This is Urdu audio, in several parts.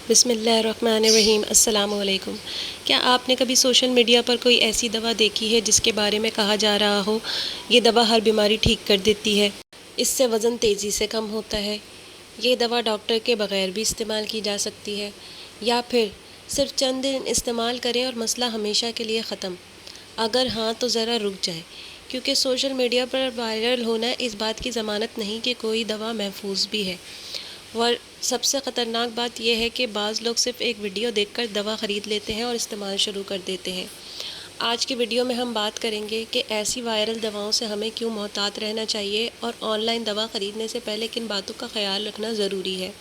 بسم اللہ الرحمن الرحیم۔ السلام علیکم۔ کیا آپ نے کبھی سوشل میڈیا پر کوئی ایسی دوا دیکھی ہے جس کے بارے میں کہا جا رہا ہو یہ دوا ہر بیماری ٹھیک کر دیتی ہے، اس سے وزن تیزی سے کم ہوتا ہے، یہ دوا ڈاکٹر کے بغیر بھی استعمال کی جا سکتی ہے، یا پھر صرف چند دن استعمال کریں اور مسئلہ ہمیشہ کے لیے ختم؟ اگر ہاں تو ذرا رک جائیں، کیونکہ سوشل میڈیا پر وائرل ہونا اس بات کی ضمانت نہیں کہ کوئی دوا محفوظ بھی ہے۔ اور سب سے خطرناک بات یہ ہے کہ بعض لوگ صرف ایک ویڈیو دیکھ کر دوا خرید لیتے ہیں اور استعمال شروع کر دیتے ہیں۔ آج کی ویڈیو میں ہم بات کریں گے کہ ایسی وائرل دواؤں سے ہمیں کیوں محتاط رہنا چاہیے اور آن لائن دوا خریدنے سے پہلے کن باتوں کا خیال رکھنا ضروری ہے۔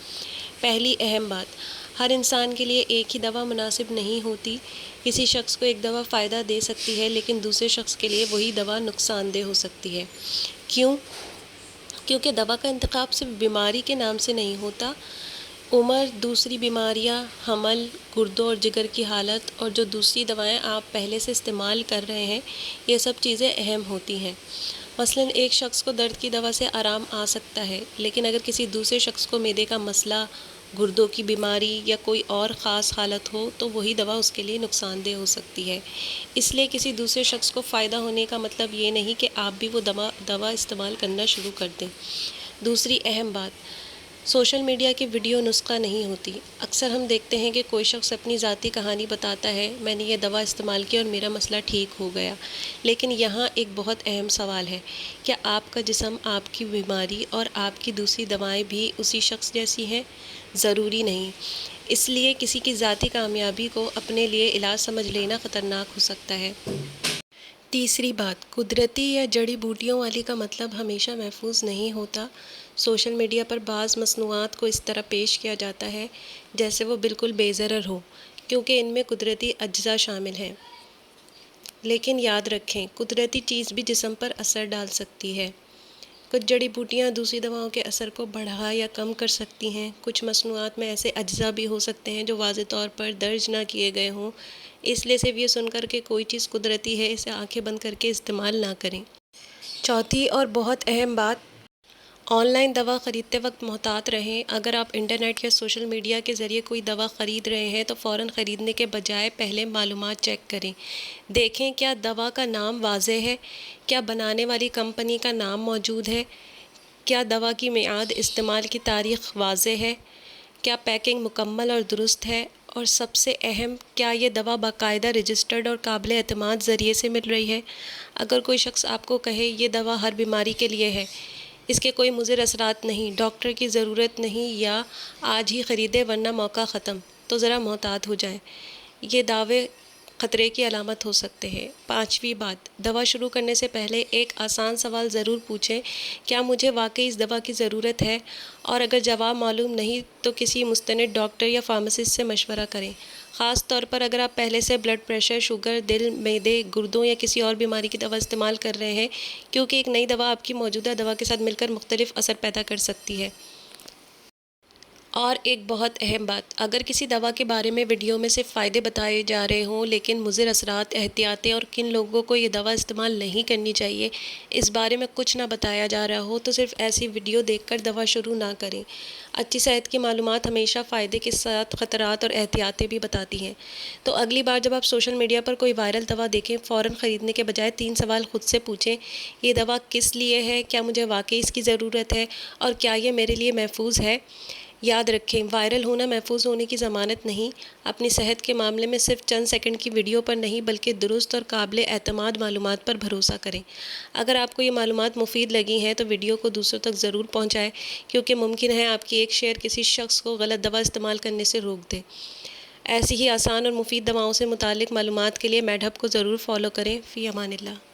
پہلی اہم بات، ہر انسان کے لیے ایک ہی دوا مناسب نہیں ہوتی۔ کسی شخص کو ایک دوا فائدہ دے سکتی ہے لیکن دوسرے شخص کے لیے وہی دوا نقصان دہ ہو سکتی ہے۔ کیوں؟ کیونکہ دوا کا انتخاب صرف بیماری کے نام سے نہیں ہوتا۔ عمر، دوسری بیماریاں، حمل، گردوں اور جگر کی حالت اور جو دوسری دوائیں آپ پہلے سے استعمال کر رہے ہیں، یہ سب چیزیں اہم ہوتی ہیں۔ مثلاً ایک شخص کو درد کی دوا سے آرام آ سکتا ہے، لیکن اگر کسی دوسرے شخص کو معدے کا مسئلہ، گردوں کی بیماری یا کوئی اور خاص حالت ہو تو وہی دوا اس کے لیے نقصان دہ ہو سکتی ہے۔ اس لیے کسی دوسرے شخص کو فائدہ ہونے کا مطلب یہ نہیں کہ آپ بھی وہ دوا استعمال کرنا شروع کر دیں۔ دوسری اہم بات، سوشل میڈیا کی ویڈیو نسخہ نہیں ہوتی۔ اکثر ہم دیکھتے ہیں کہ کوئی شخص اپنی ذاتی کہانی بتاتا ہے، میں نے یہ دوا استعمال کی اور میرا مسئلہ ٹھیک ہو گیا۔ لیکن یہاں ایک بہت اہم سوال ہے، کیا آپ کا جسم، آپ کی بیماری اور آپ کی دوسری دوائیں بھی اسی شخص جیسی ہیں؟ ضروری نہیں۔ اس لیے کسی کی ذاتی کامیابی کو اپنے لیے علاج سمجھ لینا خطرناک ہو سکتا ہے۔ تیسری بات، قدرتی یا جڑی بوٹیوں والی کا مطلب ہمیشہ محفوظ نہیں ہوتا۔ سوشل میڈیا پر بعض مصنوعات کو اس طرح پیش کیا جاتا ہے جیسے وہ بالکل بے ضرر ہو، کیونکہ ان میں قدرتی اجزاء شامل ہیں۔ لیکن یاد رکھیں، قدرتی چیز بھی جسم پر اثر ڈال سکتی ہے۔ کچھ جڑی بوٹیاں دوسری دواؤں کے اثر کو بڑھا یا کم کر سکتی ہیں۔ کچھ مصنوعات میں ایسے اجزاء بھی ہو سکتے ہیں جو واضح طور پر درج نہ کیے گئے ہوں۔ اس لیے صرف یہ سن کر کہ کوئی چیز قدرتی ہے، اسے آنکھیں بند کر کے استعمال نہ کریں۔ چوتھی اور بہت اہم بات، آن لائن دوا خریدتے وقت محتاط رہیں۔ اگر آپ انٹرنیٹ یا سوشل میڈیا کے ذریعے کوئی دوا خرید رہے ہیں تو فوراً خریدنے کے بجائے پہلے معلومات چیک کریں۔ دیکھیں کیا دوا کا نام واضح ہے، کیا بنانے والی کمپنی کا نام موجود ہے، کیا دوا کی میعاد استعمال کی تاریخ واضح ہے، کیا پیکنگ مکمل اور درست ہے، اور سب سے اہم، کیا یہ دوا باقاعدہ رجسٹرڈ اور قابل اعتماد ذریعے سے مل رہی ہے۔ اگر کوئی شخص آپ کو کہے یہ دوا ہر بیماری کے لیے ہے، اس کے کوئی مضر اثرات نہیں، ڈاکٹر کی ضرورت نہیں، یا آج ہی خریدے ورنہ موقع ختم، تو ذرا محتاط ہو جائیں۔ یہ دعوے خطرے کی علامت ہو سکتے ہیں۔ پانچویں بات، دوا شروع کرنے سے پہلے ایک آسان سوال ضرور پوچھیں، کیا مجھے واقعی اس دوا کی ضرورت ہے؟ اور اگر جواب معلوم نہیں تو کسی مستند ڈاکٹر یا فارماسسٹ سے مشورہ کریں، خاص طور پر اگر آپ پہلے سے بلڈ پریشر، شوگر، دل، معدے، گردوں یا کسی اور بیماری کی دوا استعمال کر رہے ہیں، کیونکہ ایک نئی دوا آپ کی موجودہ دوا کے ساتھ مل کر مختلف اثر پیدا کر سکتی ہے۔ اور ایک بہت اہم بات، اگر کسی دوا کے بارے میں ویڈیو میں صرف فائدے بتائے جا رہے ہوں لیکن مضر اثرات، احتیاطیں اور کن لوگوں کو یہ دوا استعمال نہیں کرنی چاہیے اس بارے میں کچھ نہ بتایا جا رہا ہو تو صرف ایسی ویڈیو دیکھ کر دوا شروع نہ کریں۔ اچھی صحت کی معلومات ہمیشہ فائدے کے ساتھ خطرات اور احتیاطیں بھی بتاتی ہیں۔ تو اگلی بار جب آپ سوشل میڈیا پر کوئی وائرل دوا دیکھیں، فوراً خریدنے کے بجائے 3 سوال خود سے پوچھیں، یہ دوا کس لیے ہے، کیا مجھے واقعی اس کی ضرورت ہے، اور کیا یہ میرے لیے محفوظ ہے؟ یاد رکھیں، وائرل ہونا محفوظ ہونے کی ضمانت نہیں۔ اپنی صحت کے معاملے میں صرف چند سیکنڈ کی ویڈیو پر نہیں بلکہ درست اور قابل اعتماد معلومات پر بھروسہ کریں۔ اگر آپ کو یہ معلومات مفید لگی ہیں تو ویڈیو کو دوسروں تک ضرور پہنچائیں، کیونکہ ممکن ہے آپ کی ایک شیئر کسی شخص کو غلط دوا استعمال کرنے سے روک دے۔ ایسی ہی آسان اور مفید دواؤں سے متعلق معلومات کے لیے میڈ ہب کو ضرور فالو کریں۔ فی امان اللہ۔